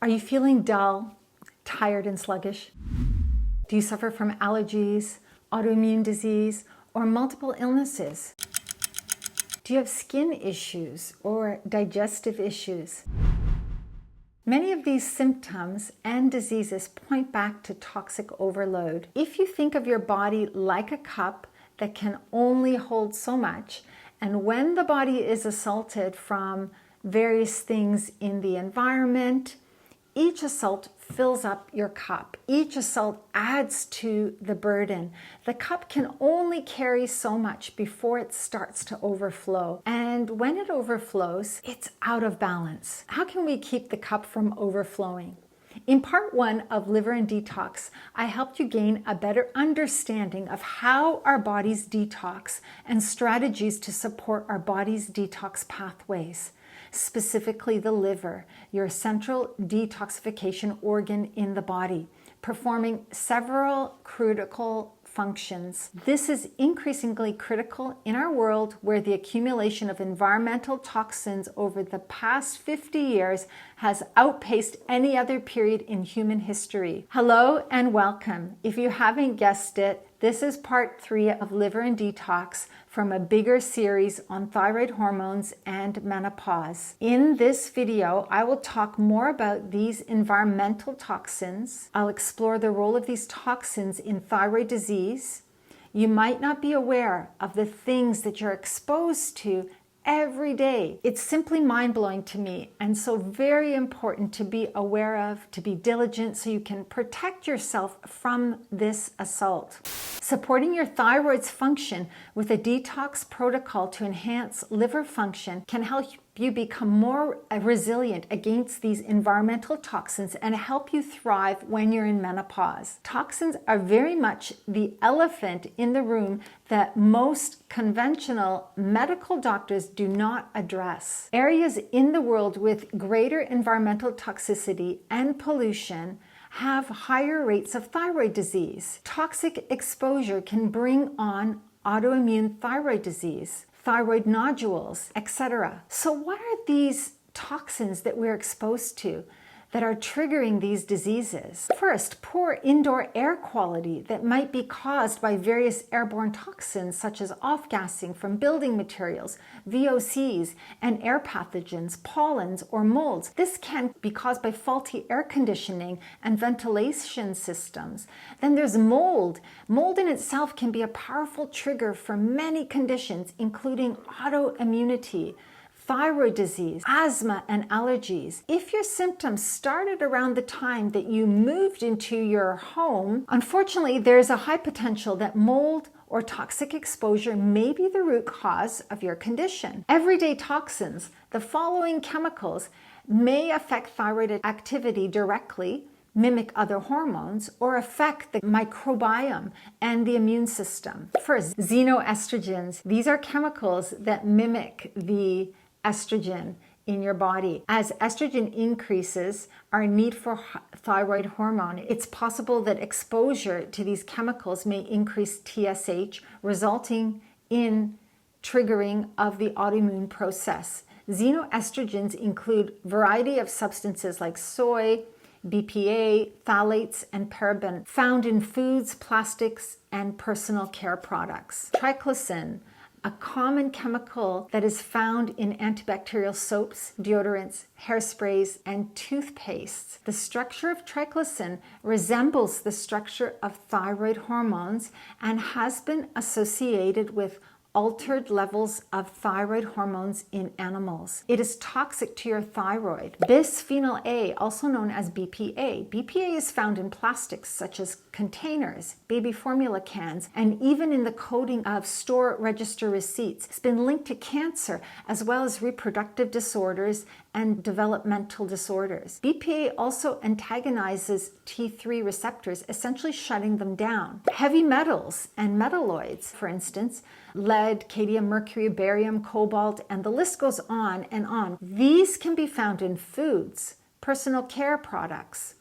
Are you feeling dull, tired, and sluggish? Do you suffer from allergies, autoimmune disease, or multiple illnesses? Do you have skin issues or digestive issues? Many of these symptoms and diseases point back to toxic overload. If you think of your body like a cup that can only hold so much, and when the body is assaulted from various things in the environment, each assault fills up your cup. Each assault adds to the burden. The cup can only carry so much before it starts to overflow. And when it overflows, it's out of balance. How can we keep the cup from overflowing? In part 1 of Liver and Detox, I helped you gain a better understanding of how our bodies detox and strategies to support our body's detox pathways. Specifically the liver, your central detoxification organ in the body, performing several critical functions. This is increasingly critical in our world where the accumulation of environmental toxins over the past 50 years has outpaced any other period in human history. Hello and welcome. If you haven't guessed it, this is part 3 of Liver and Detox from a bigger series on thyroid hormones and menopause. In this video, I will talk more about these environmental toxins. I'll explore the role of these toxins in thyroid disease. You might not be aware of the things that you're exposed to every day. It's simply mind-blowing to me, and so very important to be aware of, to be diligent so you can protect yourself from this assault. Supporting your thyroid's function with a detox protocol to enhance liver function can help you become more resilient against these environmental toxins and help you thrive when you're in menopause. Toxins are very much the elephant in the room that most conventional medical doctors do not address. Areas in the world with greater environmental toxicity and pollution have higher rates of thyroid disease. Toxic exposure can bring on autoimmune thyroid disease, thyroid nodules, etc. So what are these toxins that we're exposed to that are triggering these diseases? First, poor indoor air quality that might be caused by various airborne toxins such as off-gassing from building materials, VOCs, and air pathogens, pollens, or molds. This can be caused by faulty air conditioning and ventilation systems. Then there's mold. Mold in itself can be a powerful trigger for many conditions, including autoimmunity, thyroid disease, asthma, and allergies. If your symptoms started around the time that you moved into your home, unfortunately, there's a high potential that mold or toxic exposure may be the root cause of your condition. Everyday toxins, the following chemicals, may affect thyroid activity directly, mimic other hormones, or affect the microbiome and the immune system. First, xenoestrogens. These are chemicals that mimic the estrogen in your body. As estrogen increases our need for thyroid hormone, it's possible that exposure to these chemicals may increase TSH, resulting in triggering of the autoimmune process. Xenoestrogens include a variety of substances like soy, BPA, phthalates, and paraben found in foods, plastics, and personal care products. Triclosan, a common chemical that is found in antibacterial soaps, deodorants, hairsprays, and toothpastes. The structure of triclosan resembles the structure of thyroid hormones and has been associated with altered levels of thyroid hormones in animals. It is toxic to your thyroid. Bisphenol A, also known as BPA. BPA is found in plastics such as containers, baby formula cans, and even in the coding of store register receipts. It's been linked to cancer as well as reproductive disorders and developmental disorders. BPA also antagonizes T3 receptors, essentially shutting them down. Heavy metals and metalloids, for instance, lead, cadmium, mercury, barium, cobalt, and the list goes on and on. These can be found in foods, personal care products,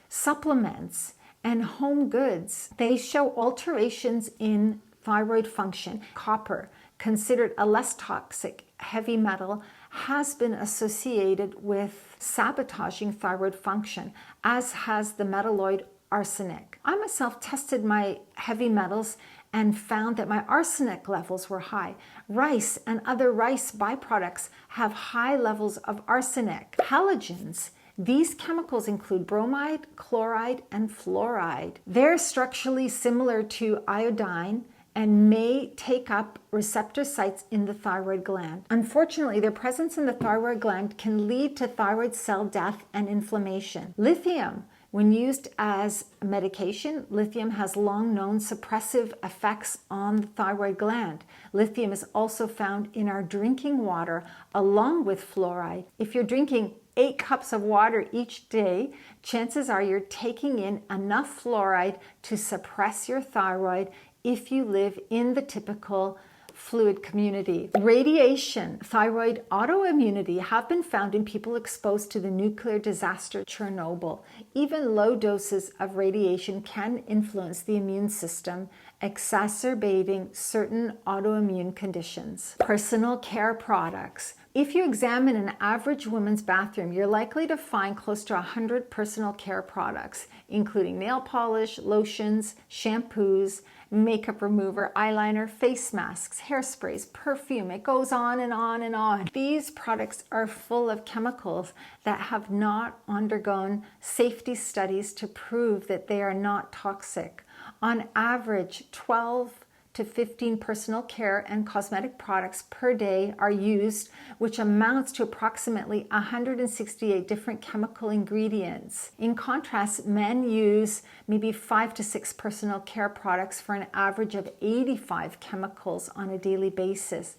supplements, and home goods. They show alterations in thyroid function. Copper, considered a less toxic heavy metal, has been associated with sabotaging thyroid function, as has the metalloid arsenic. I myself tested my heavy metals and found that my arsenic levels were high. Rice and other rice byproducts have high levels of arsenic. Halogens, these chemicals include bromide, chloride, and fluoride. They're structurally similar to iodine and may take up receptor sites in the thyroid gland. Unfortunately, their presence in the thyroid gland can lead to thyroid cell death and inflammation. Lithium, when used as a medication, lithium has long known suppressive effects on the thyroid gland. Lithium is also found in our drinking water along with fluoride. If you're drinking 8 cups of water each day, chances are you're taking in enough fluoride to suppress your thyroid if you live in the typical fluid community. Radiation, thyroid autoimmunity have been found in people exposed to the nuclear disaster Chernobyl. Even low doses of radiation can influence the immune system, exacerbating certain autoimmune conditions. Personal care products. If you examine an average woman's bathroom, you're likely to find close to 100 personal care products, including nail polish, lotions, shampoos, makeup remover, eyeliner, face masks, hairsprays, perfume. It goes on and on and on. These products are full of chemicals that have not undergone safety studies to prove that they are not toxic. On average, 12 to 15 personal care and cosmetic products per day are used, which amounts to approximately 168 different chemical ingredients. In contrast, men use maybe 5 to 6 personal care products for an average of 85 chemicals on a daily basis.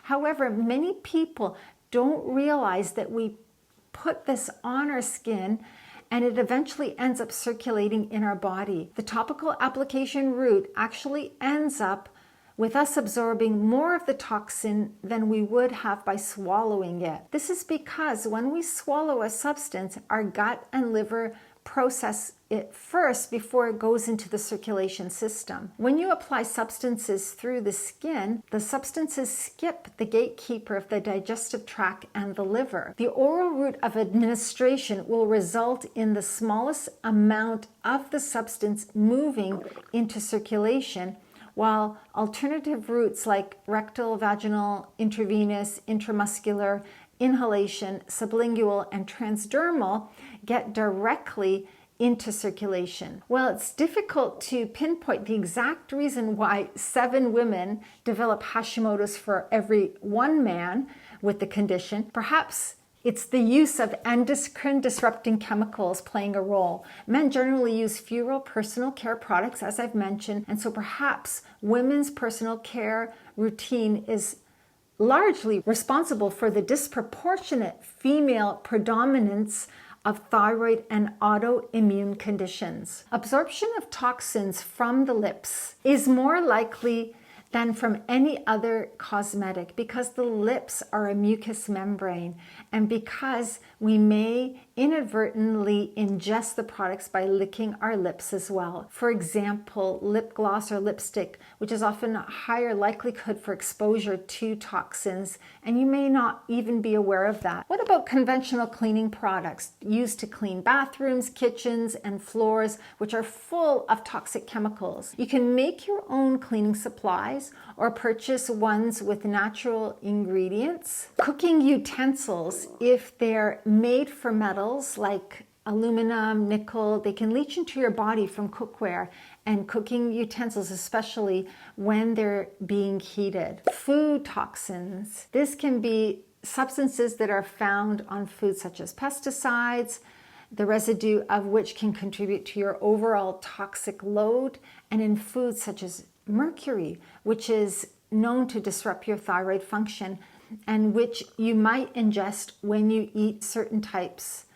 However, many people don't realize that we put this on our skin and it eventually ends up circulating in our body. The topical application route actually ends up with us absorbing more of the toxin than we would have by swallowing it. This is because when we swallow a substance, our gut and liver process it first before it goes into the circulation system. When you apply substances through the skin, the substances skip the gatekeeper of the digestive tract and the liver. The oral route of administration will result in the smallest amount of the substance moving into circulation, while alternative routes like rectal, vaginal, intravenous, intramuscular, inhalation, sublingual, and transdermal get directly into circulation. Well, it's difficult to pinpoint the exact reason why 7 women develop Hashimoto's for every 1 man with the condition. Perhaps it's the use of endocrine disrupting chemicals playing a role. Men generally use fewer personal care products, as I've mentioned, and so perhaps women's personal care routine is largely responsible for the disproportionate female predominance of thyroid and autoimmune conditions. Absorption of toxins from the lips is more likely than from any other cosmetic because the lips are a mucous membrane and because we may inadvertently ingest the products by licking our lips as well. For example, lip gloss or lipstick, which is often a higher likelihood for exposure to toxins, and you may not even be aware of that. What about conventional cleaning products used to clean bathrooms, kitchens, and floors, which are full of toxic chemicals? You can make your own cleaning supplies or purchase ones with natural ingredients. Cooking utensils, if they're made from metals like aluminum, nickel, they can leach into your body from cookware and cooking utensils, especially when they're being heated. Food toxins. This can be substances that are found on foods such as pesticides, the residue of which can contribute to your overall toxic load, and in foods such as mercury, which is known to disrupt your thyroid function and which you might ingest when you eat certain types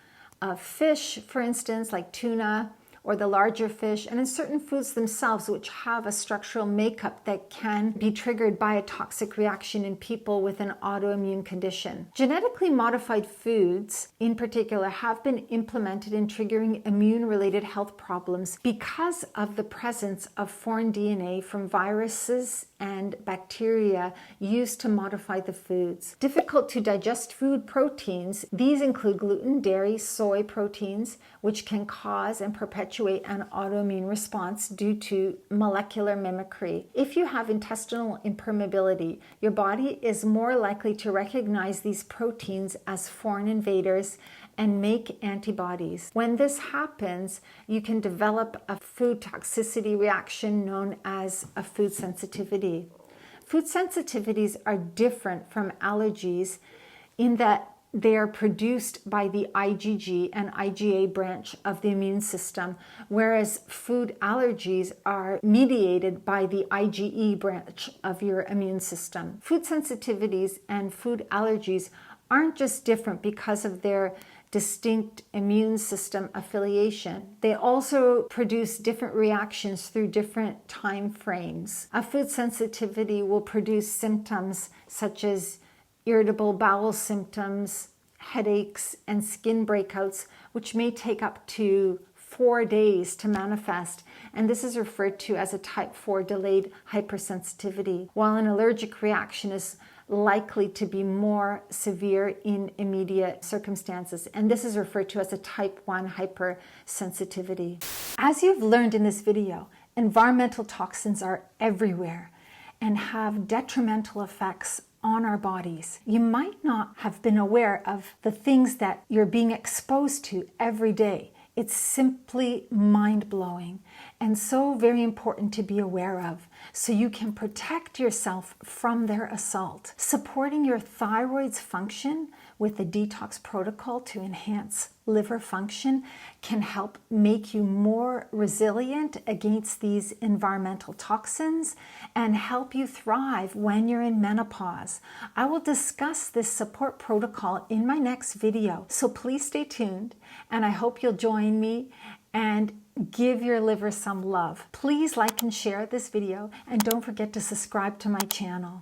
of fish, for instance, like tuna or the larger fish, and in certain foods themselves which have a structural makeup that can be triggered by a toxic reaction in people with an autoimmune condition. Genetically modified foods, in particular, have been implemented in triggering immune-related health problems because of the presence of foreign DNA from viruses and bacteria used to modify the foods. Difficult to digest food proteins, these include gluten, dairy, soy proteins, which can cause and perpetuate an autoimmune response due to molecular mimicry. If you have intestinal impermeability, your body is more likely to recognize these proteins as foreign invaders and make antibodies. When this happens, you can develop a food toxicity reaction known as a food sensitivity. Food sensitivities are different from allergies in that they are produced by the IgG and IgA branch of the immune system, whereas food allergies are mediated by the IgE branch of your immune system. Food sensitivities and food allergies aren't just different because of their distinct immune system affiliation. They also produce different reactions through different time frames. A food sensitivity will produce symptoms such as irritable bowel symptoms, headaches, and skin breakouts, which may take up to 4 days to manifest, and this is referred to as a type 4 delayed hypersensitivity, while an allergic reaction is likely to be more severe in immediate circumstances, and this is referred to as a type 1 hypersensitivity. As you've learned in this video, environmental toxins are everywhere and have detrimental effects on our bodies. You might not have been aware of the things that you're being exposed to every day. It's simply mind-blowing and so very important to be aware of so you can protect yourself from their assault. Supporting your thyroid's function with the detox protocol to enhance liver function can help make you more resilient against these environmental toxins and help you thrive when you're in menopause. I will discuss this support protocol in my next video, so please stay tuned, and I hope you'll join me and give your liver some love. Please like and share this video, and don't forget to subscribe to my channel.